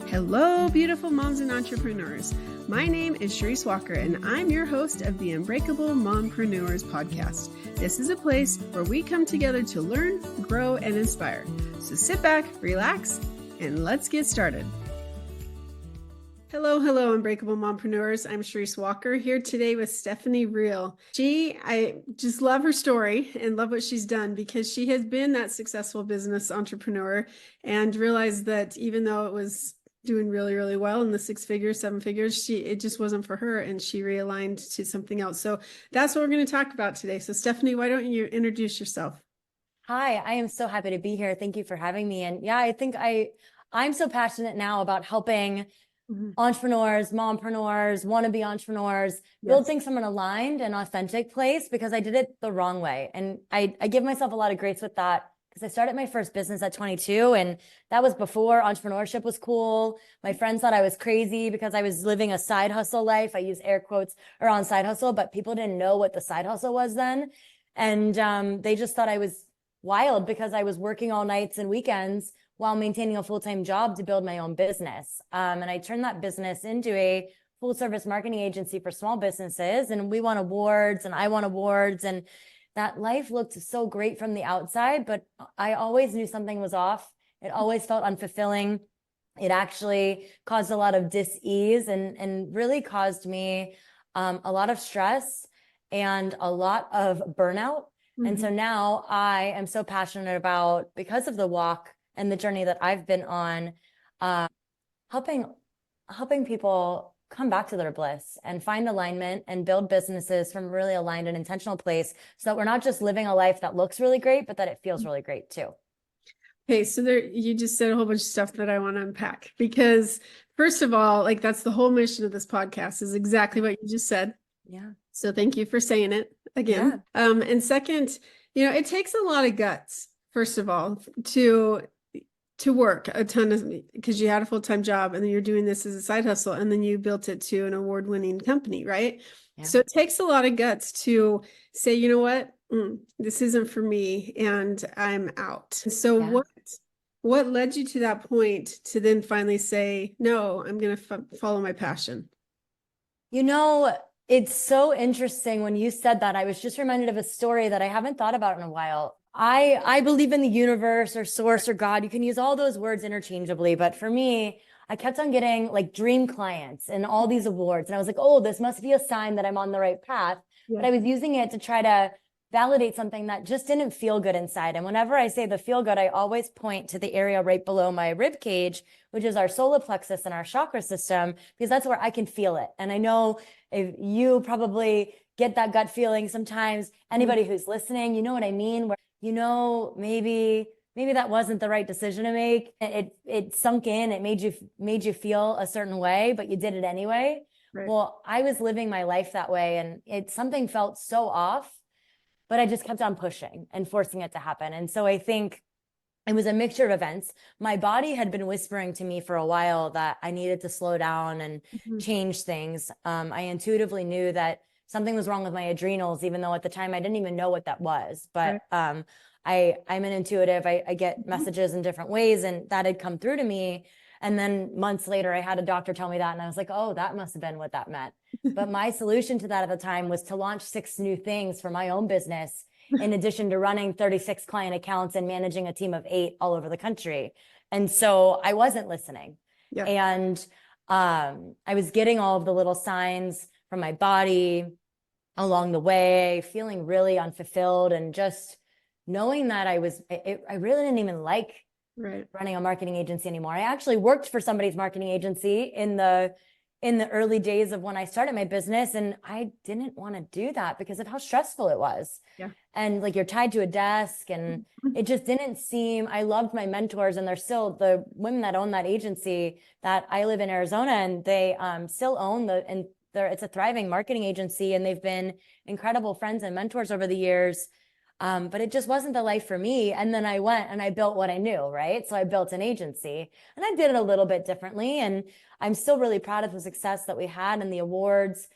Hello, beautiful moms and entrepreneurs. My name is Charisse Walker, and I'm your host of the Unbreakable Mompreneurs podcast. This is a place where we come together to learn, grow, and inspire. So sit back, relax, and let's get started. Hello, Unbreakable Mompreneurs. I'm Charisse Walker here today with Stephanie Riel. I just love her story and love what she's done because she has been that successful business entrepreneur and realized that even though it was doing really, really well in the 6 figures, 7 figures, it just wasn't for her, and she realigned to something else. So that's what we're going to talk about today. So Stephanie, why don't you introduce yourself? Hi, I am so happy to be here. Thank you for having me. And yeah, I think I'm so passionate now about helping entrepreneurs, mompreneurs, wannabe entrepreneurs, build things from an aligned and authentic place, because I did it the wrong way. And I give myself a lot of grace with that, because I started my first business at 22, and that was before entrepreneurship was cool. My friends thought I was crazy because I was living a side hustle life. I use air quotes around side hustle, but people didn't know what the side hustle was then. And they just thought I was wild because I was working all nights and weekends while maintaining a full-time job to build my own business. And I turned that business into a full-service marketing agency for small businesses, and we won awards and I won awards, and that life looked so great from the outside, but I always knew something was off. It always felt unfulfilling. It actually caused a lot of dis-ease and really caused me a lot of stress and a lot of burnout. And so now I am so passionate about, because of the walk and the journey that I've been on, helping people come back to their bliss and find alignment and build businesses from a really aligned and intentional place, so that we're not just living a life that looks really great, but that it feels really great too. Okay, so you just said a whole bunch of stuff that I want to unpack, because first of all, like, that's the whole mission of this podcast, is exactly what you just said. Yeah. So thank you for saying it again. Yeah. And second, it takes a lot of guts, first of all, to work a ton of, because you had a full-time job and then you're doing this as a side hustle, and then you built it to an award-winning company, right? Yeah. So it takes a lot of guts to say, you know what, this isn't for me and I'm out. So yeah. What led you to that point to then finally say, no, I'm going to follow my passion? It's so interesting when you said that. I was just reminded of a story that I haven't thought about in a while. I believe in the universe or source or God. You can use all those words interchangeably. But for me, I kept on getting like dream clients and all these awards. And I was like, oh, this must be a sign that I'm on the right path. Yeah. But I was using it to try to validate something that just didn't feel good inside. And whenever I say the feel good, I always point to the area right below my rib cage, which is our solar plexus and our chakra system, because that's where I can feel it. And I know if you probably get that gut feeling sometimes, anybody who's listening, you know what I mean? Where, maybe that wasn't the right decision to make. It sunk in, it made you feel a certain way, but you did it anyway. Right. Well, I was living my life that way, and something felt so off, but I just kept on pushing and forcing it to happen. And so I think it was a mixture of events. My body had been whispering to me for a while that I needed to slow down and change things. I intuitively knew that something was wrong with my adrenals, even though at the time I didn't even know what that was. But I'm an intuitive. I get messages in different ways, and that had come through to me. And then months later, I had a doctor tell me that, and I was like, oh, that must have been what that meant. But my solution to that at the time was to launch 6 new things for my own business, in addition to running 36 client accounts and managing a team of 8 all over the country. And so I wasn't listening. Yeah. And I was getting all of the little signs from my body along the way, feeling really unfulfilled, and just knowing that I really didn't even like running a marketing agency anymore. I actually worked for somebody's marketing agency in the early days of when I started my business, and I didn't want to do that because of how stressful it was. Yeah. And like, you're tied to a desk, and it just didn't seem, I loved my mentors, and they're still the women that own that agency. That I live in Arizona, and they still own it's a thriving marketing agency, and they've been incredible friends and mentors over the years. But it just wasn't the life for me. And then I went and I built what I knew, right? So I built an agency, and I did it a little bit differently. And I'm still really proud of the success that we had and the awards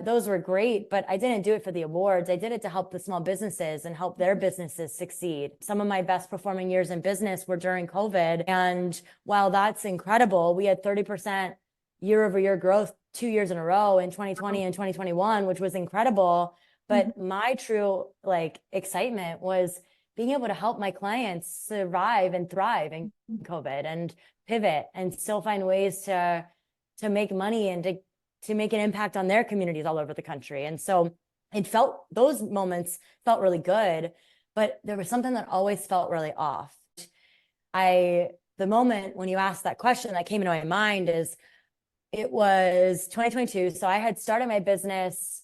those were great, but I didn't do it for the awards. I did it to help the small businesses and help their businesses succeed. Some of my best performing years in business were during COVID. And while that's incredible, we had 30% year over year growth 2 years in a row in 2020 and 2021, which was incredible. But my true like excitement was being able to help my clients survive and thrive in COVID and pivot and still find ways to make money and to make an impact on their communities all over the country. And so those moments felt really good, but there was something that always felt really off. The moment when you asked that question that came into my mind is, it was 2022. So I had started my business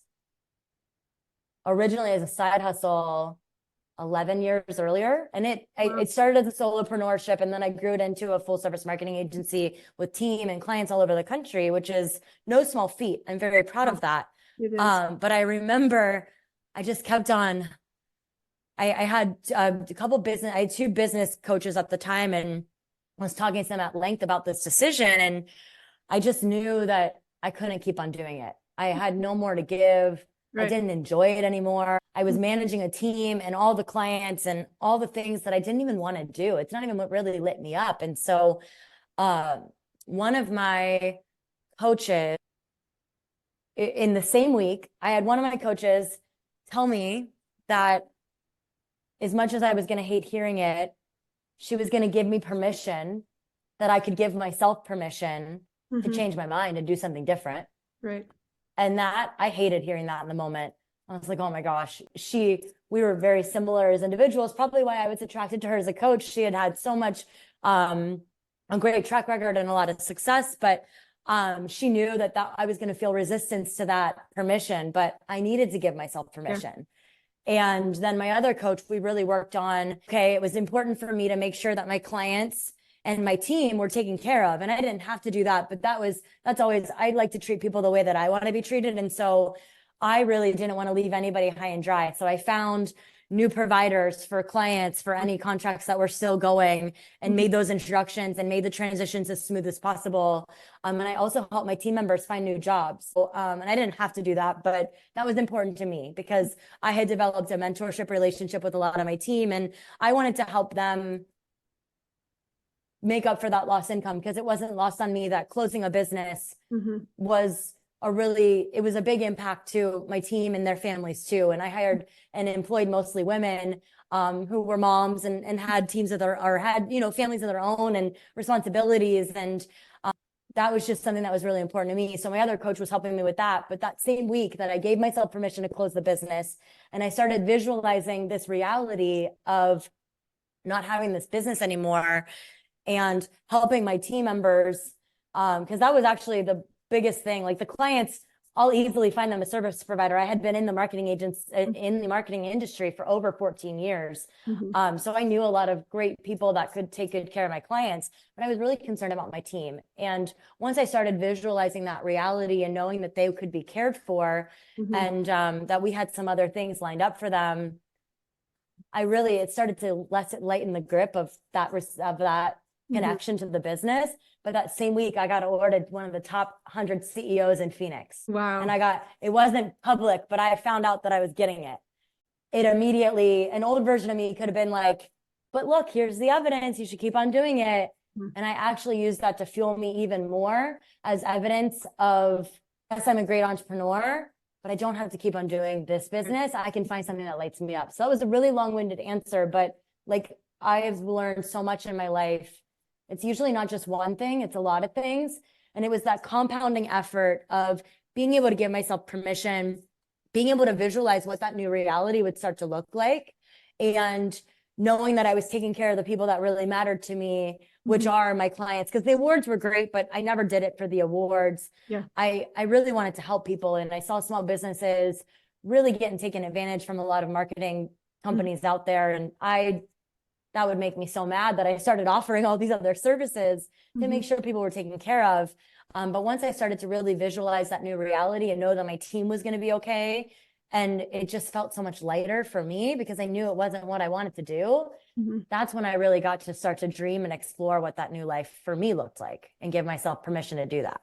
originally as a side hustle 11 years earlier. And it started as a solopreneurship, and then I grew it into a full service marketing agency with team and clients all over the country, which is no small feat. I'm very proud of that. But I remember I just kept on, I had I had two business coaches at the time, and was talking to them at length about this decision. And I just knew that I couldn't keep on doing it. I had no more to give. I didn't enjoy it anymore. I was managing a team and all the clients and all the things that I didn't even want to do. It's not even what really lit me up. And so one of my coaches, in the same week, I had one of my coaches tell me that as much as I was going to hate hearing it, she was going to give me permission, that I could give myself permission to change my mind and do something different. Right. And that, I hated hearing that in the moment. I was like, oh my gosh, we were very similar as individuals, probably why I was attracted to her as a coach. She had so much, a great track record and a lot of success, but she knew that I was going to feel resistance to that permission, but I needed to give myself permission. Yeah. And then my other coach, we really worked on, okay, it was important for me to make sure that my clients and my team were taken care of. And I didn't have to do that, but that's always, I like to treat people the way that I want to be treated. And so I really didn't want to leave anybody high and dry. So I found new providers for clients for any contracts that were still going, and made those introductions and made the transitions as smooth as possible. And I also helped my team members find new jobs. So, and I didn't have to do that, but that was important to me because I had developed a mentorship relationship with a lot of my team, and I wanted to help them make up for that lost income, because it wasn't lost on me that closing a business was it was a big impact to my team and their families too. And I hired and employed mostly women who were moms and had teams of had families of their own and responsibilities. And that was just something that was really important to me. So my other coach was helping me with that. But that same week that I gave myself permission to close the business, and I started visualizing this reality of not having this business anymore, and helping my team members, because that was actually the biggest thing. Like the clients, I'll easily find them a service provider. I had been in the marketing industry for over 14 years. So I knew a lot of great people that could take good care of my clients, but I was really concerned about my team. And once I started visualizing that reality and knowing that they could be cared for, and that we had some other things lined up for them, it started to lighten the grip of that connection to the business. But that same week, I got awarded one of the top 100 CEOs in Phoenix. Wow. And it wasn't public, but I found out that I was getting it. It immediately, an old version of me could have been like, but look, here's the evidence, you should keep on doing it. And I actually used that to fuel me even more as evidence of, yes, I'm a great entrepreneur, but I don't have to keep on doing this business. I can find something that lights me up. So that was a really long-winded answer, but like, I've learned so much in my life. It's usually not just one thing, it's a lot of things. And it was that compounding effort of being able to give myself permission, being able to visualize what that new reality would start to look like, and knowing that I was taking care of the people that really mattered to me, which are my clients. Because the awards were great, but I never did it for the awards. Yeah. I really wanted to help people. And I saw small businesses really getting taken advantage from a lot of marketing companies out there. And that would make me so mad that I started offering all these other services to make sure people were taken care of. But once I started to really visualize that new reality and know that my team was going to be okay, and it just felt so much lighter for me because I knew it wasn't what I wanted to do. That's when I really got to start to dream and explore what that new life for me looked like, and give myself permission to do that.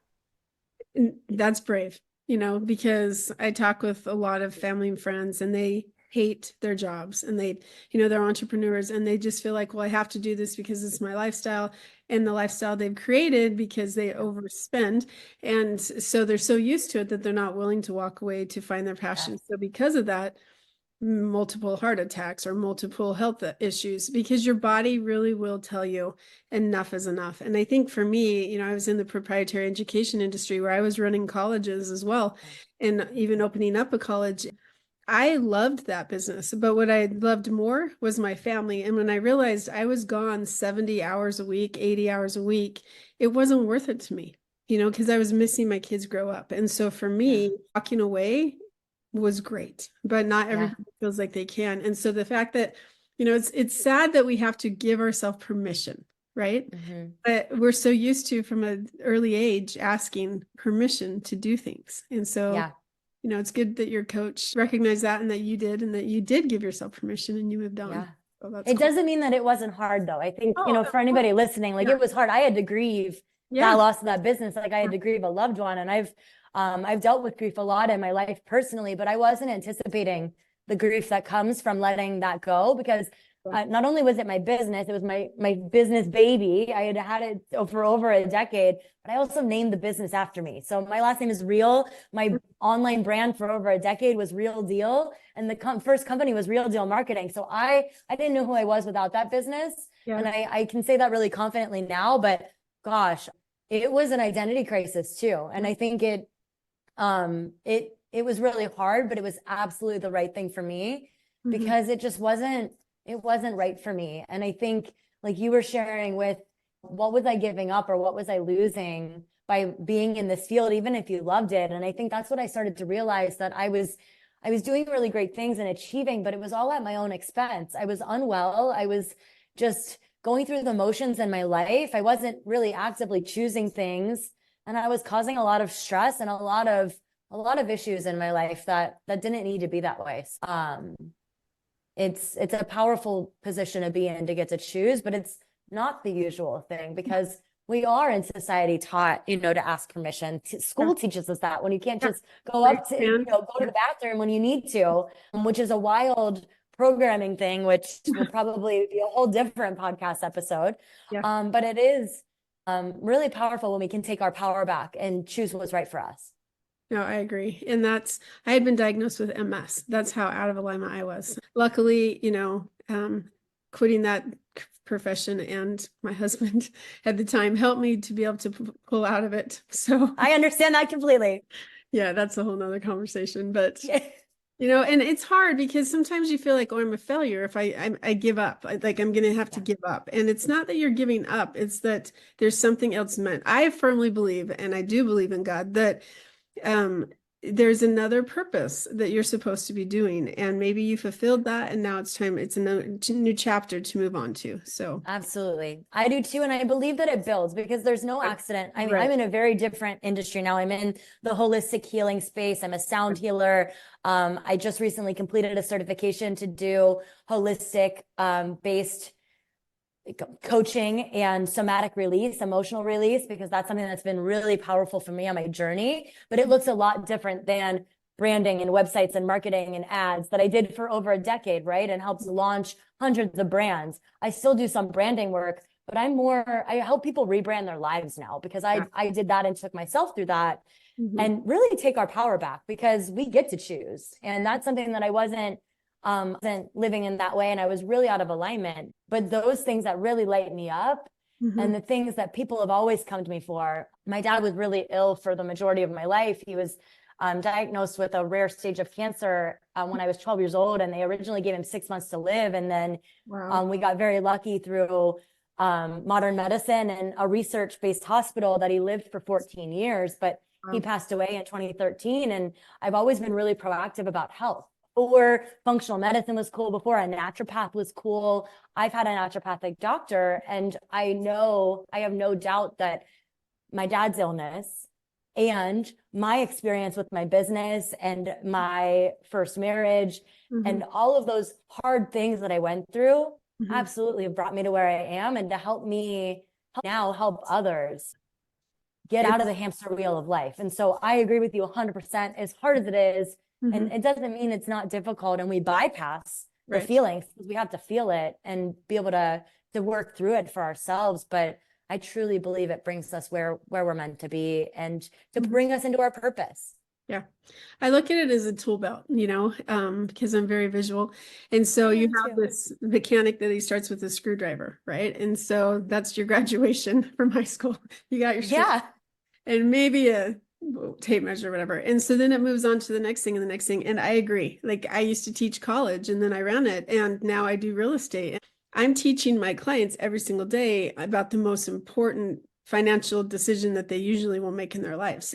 That's brave. because I talk with a lot of family and friends, and they hate their jobs, and they're entrepreneurs, and they just feel like, well, I have to do this because it's my lifestyle and the lifestyle they've created because they overspend. And so they're so used to it that they're not willing to walk away to find their passion. Yes. So because of that, multiple heart attacks or multiple health issues, because your body really will tell you enough is enough. And I think for me, I was in the proprietary education industry where I was running colleges as well, and even opening up a college. I loved that business, but what I loved more was my family. And when I realized I was gone 70 hours a week, 80 hours a week, it wasn't worth it to me, because I was missing my kids grow up. And so for me, walking away was great, but not everybody feels like they can. And so the fact that, it's sad that we have to give ourselves permission, right? But we're so used to, from an early age, asking permission to do things. And so it's good that your coach recognized that, and that you did, give yourself permission and you moved on. Yeah. So that's It cool. doesn't mean that it wasn't hard though. I think, for anybody listening, like it was hard. I had to grieve that loss of that business. Like I had to grieve a loved one, and I've dealt with grief a lot in my life personally, but I wasn't anticipating the grief that comes from letting that go, because not only was it my business, it was my business baby. I had it for over a decade, but I also named the business after me. So my last name is Riel. My online brand for over a decade was Real Deal, and the first company was Real Deal Marketing. So I didn't know who I was without that business, and I can say that really confidently now. But gosh, it was an identity crisis too, and I think it was really hard, but it was absolutely the right thing for me, because it just wasn't right for me. And I think, like you were sharing with, what was I giving up or what was I losing by being in this field, even if you loved it? And I think that's what I started to realize, that I was doing really great things and achieving, but it was all at my own expense. I was unwell. I was just going through the motions in my life. I wasn't really actively choosing things, and I was causing a lot of stress and a lot of issues in my life that didn't need to be that way. It's a powerful position to be in, to get to choose, but it's not the usual thing, because we are in society taught, to ask permission. School teaches us that, when you can't just go up to, go to the bathroom when you need to, which is a wild programming thing, which will probably be a whole different podcast episode. But it is really powerful when we can take our power back and choose what's right for us. No, I agree. And I had been diagnosed with MS. That's how out of alignment I was. Luckily, quitting that profession, and my husband at the time helped me to be able to pull out of it. So I understand that completely. Yeah, that's a whole nother conversation. But, and it's hard, because sometimes you feel like, oh, I'm a failure if I give up. Like I'm going to have to give up. And it's not that you're giving up. It's that there's something else meant. I firmly believe, and I do believe in God, that there's another purpose that you're supposed to be doing, and maybe you fulfilled that, and now it's a new chapter to move on to. So absolutely, I do too, and I believe that it builds, because there's no accident. I mean, I'm in a very different industry now. I'm in the holistic healing space. I'm a sound healer. I just recently completed a certification to do holistic based coaching and somatic release, emotional release, because that's something that's been really powerful for me on my journey. But it looks a lot different than branding and websites and marketing and ads that I did for over a decade, right? And helped launch hundreds of brands. I still do some branding work, but I help people rebrand their lives now, because I did that and took myself through that, and really take our power back, because we get to choose. And that's something that I wasn't living in that way, and I was really out of alignment. But those things that really light me up, and the things that people have always come to me for. My dad was really ill for the majority of my life. He was diagnosed with a rare stage of cancer when I was 12 years old, and they originally gave him 6 months to live. And then we got very lucky through modern medicine and a research-based hospital that he lived for 14 years, but he passed away in 2013. And I've always been really proactive about health. Or functional medicine was cool before, a naturopath was cool. I've had a naturopathic doctor, and I have no doubt that my dad's illness and my experience with my business and my first marriage and all of those hard things that I went through absolutely have brought me to where I am, and to help me now help others. get out of the hamster wheel of life. And so I agree with you 100%, as hard as it is. And it doesn't mean it's not difficult and we bypass the feelings, because we have to feel it and be able to work through it for ourselves. But I truly believe it brings us where we're meant to be and to bring us into our purpose. Yeah. I look at it as a tool belt, because I'm very visual. And so you have this mechanic that he starts with a screwdriver, right? And so that's your graduation from high school. You got your and maybe a tape measure or whatever. And so then it moves on to the next thing and the next thing. And I agree. Like, I used to teach college and then I ran it, and now I do real estate. I'm teaching my clients every single day about the most important financial decision that they usually will make in their lives.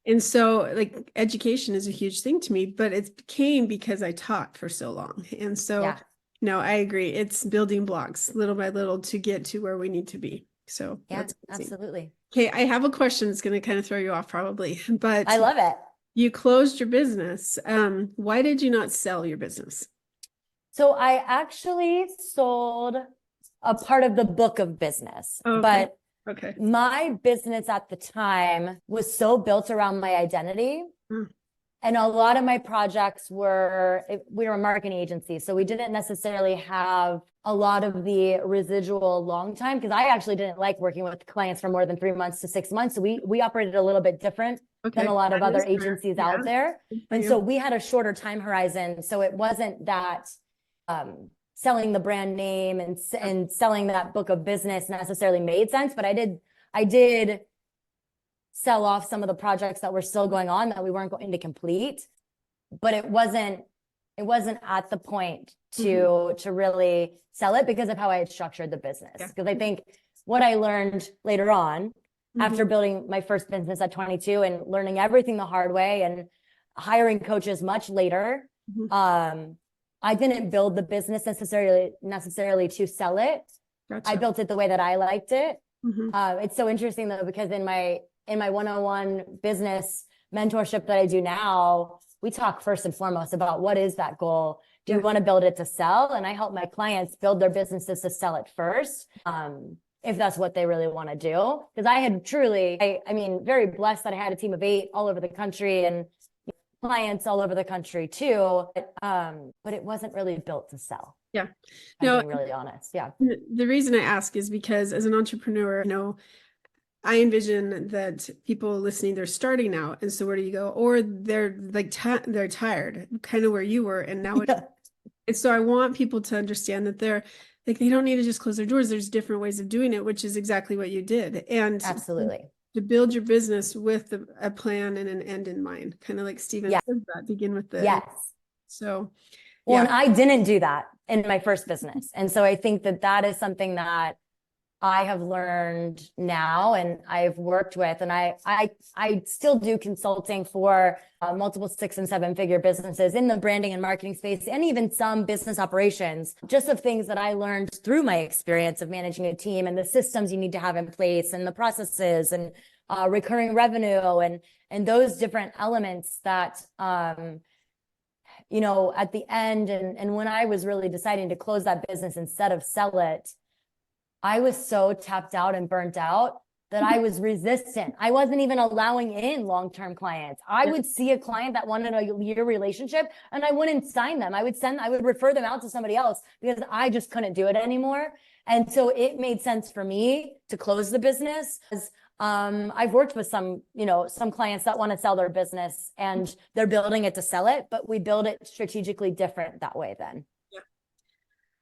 And so, like, education is a huge thing to me, but it came because I taught for so long. And so, no, I agree. It's building blocks little by little to get to where we need to be. So that's absolutely. Okay, I have a question that's going to kind of throw you off probably, but I love it. You closed your business. Why did you not sell your business? So I actually sold a part of the book of business, but my business at the time was so built around my identity. And a lot of my projects we were a marketing agency. So we didn't necessarily have a lot of the residual long time, because I actually didn't like working with clients for more than 3 months to 6 months. So we operated a little bit different than a lot of other agencies out there. And so we had a shorter time horizon. So it wasn't that selling the brand name and selling that book of business necessarily made sense. But I did sell off some of the projects that were still going on that we weren't going to complete, but it wasn't at the point to really sell it because of how I had structured the business. Because I think what I learned later on after building my first business at 22 and learning everything the hard way and hiring coaches much later, I didn't build the business necessarily to sell it. I built it the way that I liked it. It's so interesting though, because in my one-on-one business mentorship that I do now, we talk first and foremost about what is that goal? Do you want to build it to sell? And I help my clients build their businesses to sell it first, if that's what they really want to do. Because I had truly, I mean, very blessed that I had a team of 8 all over the country and clients all over the country too. But it wasn't really built to sell. Yeah. No, being really honest. Yeah. The reason I ask is because as an entrepreneur, I envision that people listening, they're starting out. And so where do you go? Or they're like, they're tired, kind of where you were. And now and so I want people to understand that they're like, they don't need to just close their doors. There's different ways of doing it, which is exactly what you did. And absolutely, to build your business with a plan and an end in mind, kind of like Stephen said that, begin with the So and I didn't do that in my first business. And so I think that is something that I have learned now and I've worked with, and I still do consulting for multiple 6- and 7-figure businesses in the branding and marketing space, and even some business operations, just of things that I learned through my experience of managing a team and the systems you need to have in place and the processes and recurring revenue and those different elements that, at the end and when I was really deciding to close that business instead of sell it, I was so tapped out and burnt out that I was resistant. I wasn't even allowing in long-term clients. I would see a client that wanted a year relationship and I wouldn't sign them. I would refer them out to somebody else because I just couldn't do it anymore. And so it made sense for me to close the business. I've worked with some clients that want to sell their business and they're building it to sell it, but we build it strategically different that way then.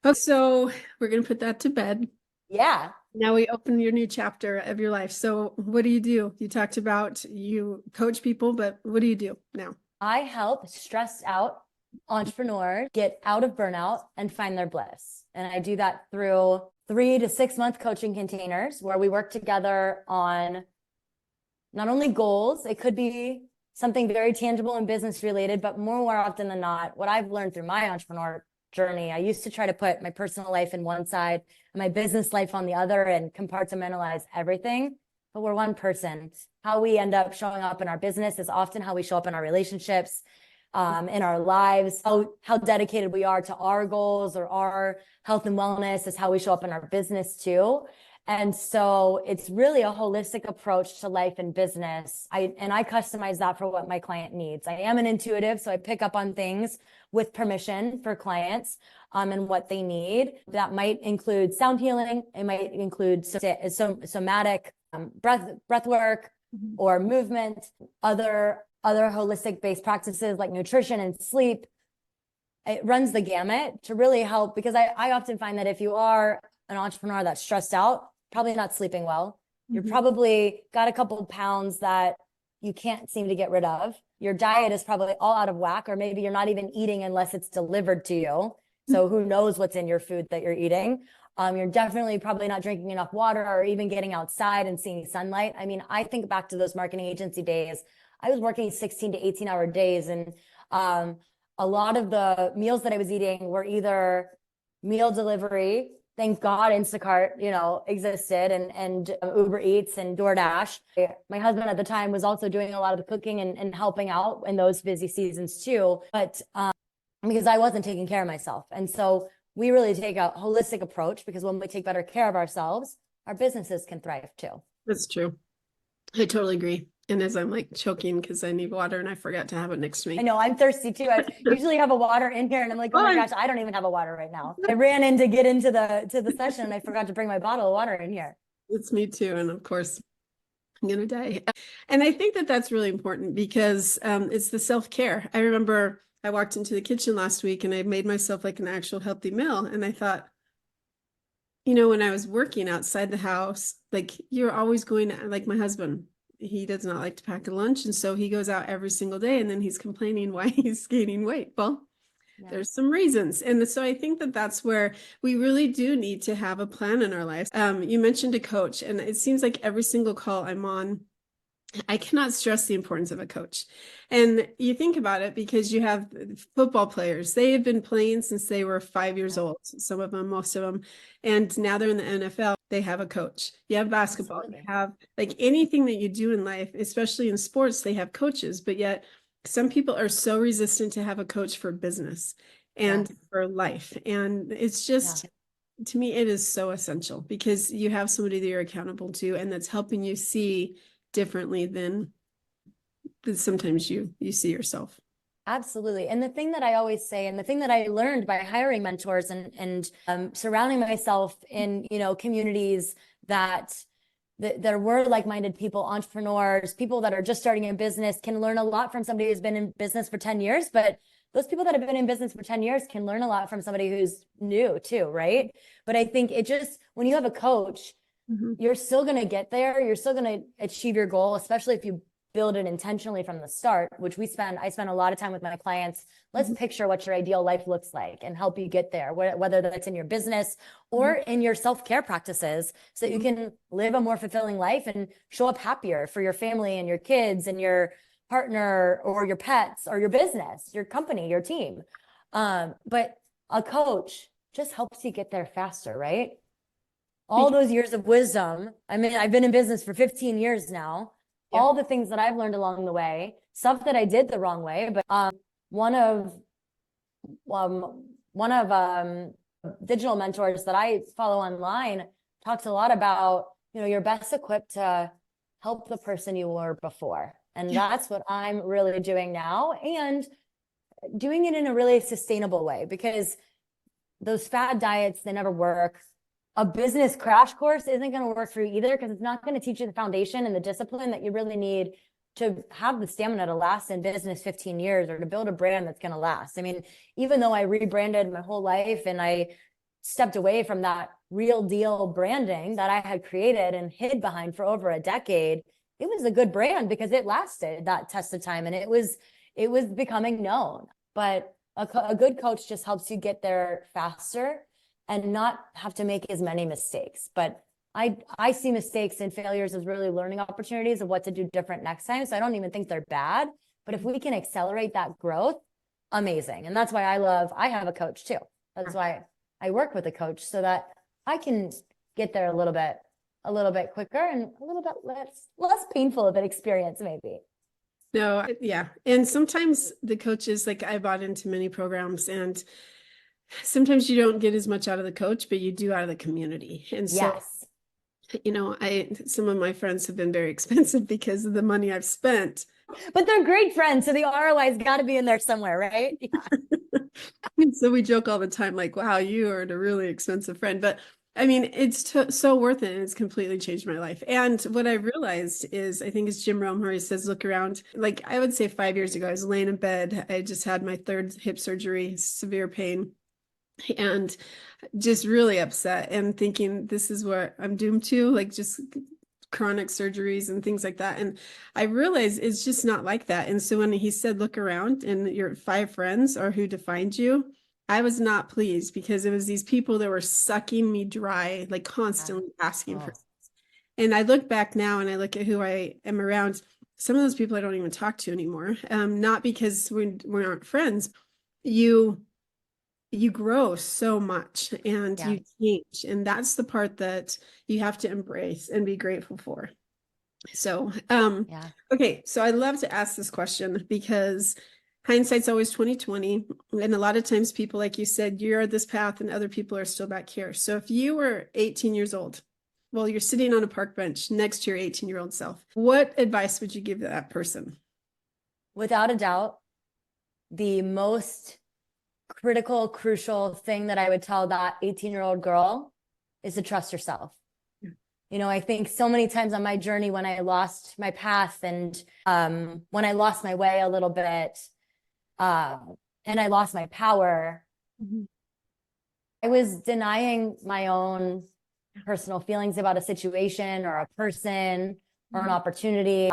Okay, so we're going to put that to bed. Yeah. Now we open your new chapter of your life. So what do? You talked about you coach people, but what do you do now? I help stressed out entrepreneurs get out of burnout and find their bliss. And I do that through 3 to 6 month coaching containers where we work together on not only goals, it could be something very tangible and business related, but more often than not, what I've learned through my entrepreneur journey, I used to try to put my personal life in one side and my business life on the other and compartmentalize everything. But we're one person. How we end up showing up in our business is often how we show up in our relationships, in our lives. How dedicated we are to our goals or our health and wellness is how we show up in our business too. And so it's really a holistic approach to life and business. I customize that for what my client needs. I am an intuitive, so I pick up on things with permission for clients, and what they need. That might include sound healing. It might include somatic breath work or movement, other holistic based practices like nutrition and sleep. It runs the gamut to really help, because I often find that if you are an entrepreneur that's stressed out, probably not sleeping well. You're probably got a couple of pounds that you can't seem to get rid of. Your diet is probably all out of whack, or maybe you're not even eating unless it's delivered to you. So who knows what's in your food that you're eating? You're definitely probably not drinking enough water or even getting outside and seeing sunlight. I mean, I think back to those marketing agency days. I was working 16 to 18-hour days, and a lot of the meals that I was eating were either meal delivery. Thank God Instacart, existed, and Uber Eats and DoorDash. My husband at the time was also doing a lot of the cooking and helping out in those busy seasons too. But because I wasn't taking care of myself. And so we really take a holistic approach, because when we take better care of ourselves, our businesses can thrive too. That's true. I totally agree. And as I'm like choking because I need water and I forgot to have it next to me. I know, I'm thirsty too. I usually have a water in here and I'm like, oh my gosh, I don't even have a water right now. I ran in to get into the session and I forgot to bring my bottle of water in here. It's me too. And of course, I'm going to die. And I think that that's really important, because it's the self-care. I remember I walked into the kitchen last week and I made myself like an actual healthy meal. And I thought, when I was working outside the house, like you're always going to, like my husband, he does not like to pack a lunch. And so he goes out every single day and then he's complaining why he's gaining weight. Well, there's some reasons. And so I think that that's where we really do need to have a plan in our lives. You mentioned a coach, and it seems like every single call I'm on, I cannot stress the importance of a coach. And you think about it, because you have football players. They have been playing since they were 5 years old. Some of them, most of them. And now they're in the NFL. They have a coach. You have basketball. Absolutely. You have like anything that you do in life, especially in sports, they have coaches. But yet some people are so resistant to have a coach for business and for life. And it's just, to me, it is so essential, because you have somebody that you're accountable to and that's helping you see differently than sometimes you see yourself. Absolutely. And the thing that I always say, and the thing that I learned by hiring mentors and surrounding myself in, communities that there were like-minded people, entrepreneurs, people that are just starting a business, can learn a lot from somebody who's been in business for 10 years. But those people that have been in business for 10 years can learn a lot from somebody who's new too, right? But I think when you have a coach, you're still going to get there. You're still going to achieve your goal, especially if you build it intentionally from the start, which I spend a lot of time with my clients. Let's picture what your ideal life looks like and help you get there, whether that's in your business or in your self-care practices, so that you can live a more fulfilling life and show up happier for your family and your kids and your partner or your pets or your business, your company, your team. But a coach just helps you get there faster, right? All those years of wisdom. I mean, I've been in business for 15 years now. All the things that I've learned along the way, stuff that I did the wrong way. But one of digital mentors that I follow online talks a lot about, you're best equipped to help the person you were before. And that's what I'm really doing now, and doing it in a really sustainable way, because those fad diets, they never work. A business crash course isn't going to work for you either, because it's not going to teach you the foundation and the discipline that you really need to have the stamina to last in business 15 years or to build a brand that's going to last. I mean, even though I rebranded my whole life and I stepped away from that real deal branding that I had created and hid behind for over a decade, it was a good brand because it lasted that test of time and it was becoming known. But a good coach just helps you get there faster and not have to make as many mistakes. But I see mistakes and failures as really learning opportunities of what to do different next time. So I don't even think they're bad. But if we can accelerate that growth, amazing. And that's why I have a coach too. That's why I work with a coach, so that I can get there a little bit quicker and a little bit less painful of an experience maybe. No, yeah. And sometimes the coaches, like I bought into many programs, and sometimes you don't get as much out of the coach, but you do out of the community. And so Some of my friends have been very expensive because of the money I've spent. But they're great friends, so the ROI's got to be in there somewhere, right? Yeah. So we joke all the time, like, wow, you are a really expensive friend. But I mean, it's so worth it. And it's completely changed my life. And what I realized is, I think it's Jim Rohn where he says, look around. Like I would say 5 years ago, I was laying in bed. I just had my 3rd hip surgery, severe pain, and just really upset and thinking this is what I'm doomed to, like just chronic surgeries and things like that. And I realized it's just not like that. And so when he said, look around and your 5 friends are who defined you, I was not pleased because it was these people that were sucking me dry, like constantly asking for things. And I look back now and I look at who I am around. Some of those people I don't even talk to anymore. Not because we aren't friends. You grow so much and you change. And that's the part that you have to embrace and be grateful for. So, okay. So I love to ask this question because hindsight's always 2020. And a lot of times people, like you said, you're on this path and other people are still back here. So if you were 18 years old, well, you're sitting on a park bench next to your 18-year-old self, what advice would you give that person? Without a doubt, the most critical, crucial thing that I would tell that 18-year-old girl is to trust yourself. Yeah. I think so many times on my journey when I lost my path and when I lost my way a little bit and I lost my power, I was denying my own personal feelings about a situation or a person or an opportunity.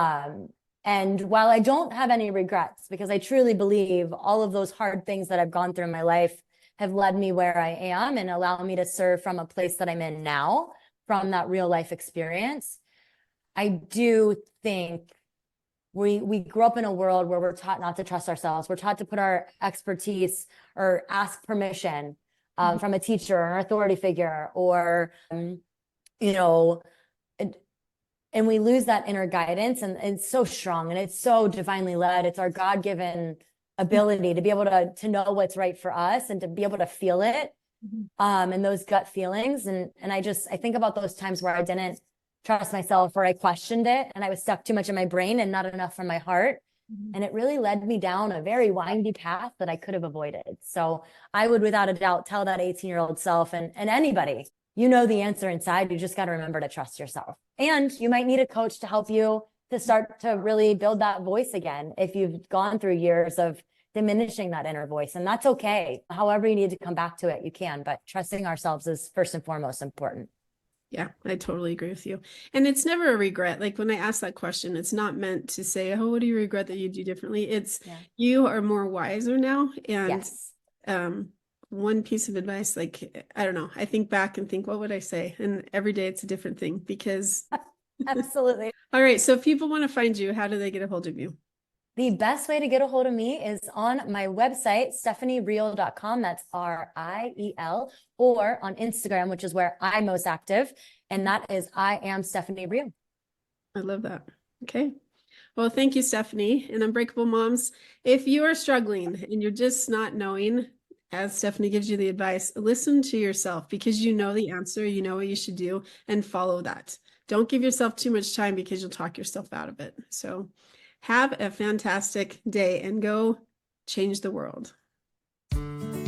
And while I don't have any regrets, because I truly believe all of those hard things that I've gone through in my life have led me where I am and allow me to serve from a place that I'm in now, from that real life experience. I do think we grew up in a world where we're taught not to trust ourselves. We're taught to put our expertise or ask permission from a teacher or an authority figure, or, and we lose that inner guidance, and it's so strong and it's so divinely led. It's our God-given ability to be able to know what's right for us and to be able to feel it, and those gut feelings. And I think about those times where I didn't trust myself or I questioned it and I was stuck too much in my brain and not enough from my heart. And it really led me down a very windy path that I could have avoided. So I would, without a doubt, tell that 18-year-old self and anybody, the answer inside. You just got to remember to trust yourself. And you might need a coach to help you to start to really build that voice again if you've gone through years of diminishing that inner voice. And that's okay. However you need to come back to it, you can. But trusting ourselves is first and foremost important. Yeah, I totally agree with you. And it's never a regret. Like when I ask that question, it's not meant to say, oh, what do you regret that you do differently? It's you are more wiser now. And one piece of advice, like, I don't know, I think back and think, what would I say? And every day it's a different thing because. Absolutely. All right. So if people want to find you, how do they get a hold of you? The best way to get a hold of me is on my website, stephanieriel.com. That's RIEL, or on Instagram, which is where I'm most active. And that is I am Stephanie Riel. I love that. Okay. Well, thank you, Stephanie. And Unbreakable Moms, if you are struggling and you're just not knowing, as Stephanie gives you the advice, listen to yourself because you know the answer, you know what you should do, and follow that. Don't give yourself too much time because you'll talk yourself out of it. So have a fantastic day and go change the world.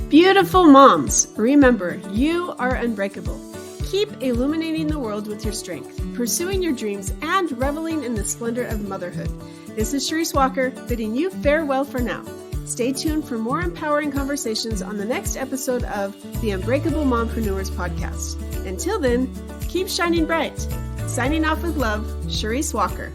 Beautiful moms, remember, you are unbreakable. Keep illuminating the world with your strength, pursuing your dreams, and reveling in the splendor of motherhood. This is Charisse Walker, bidding you farewell for now. Stay tuned for more empowering conversations on the next episode of the Unbreakable Mompreneurs podcast. Until then, keep shining bright. Signing off with love, Charisse Walker.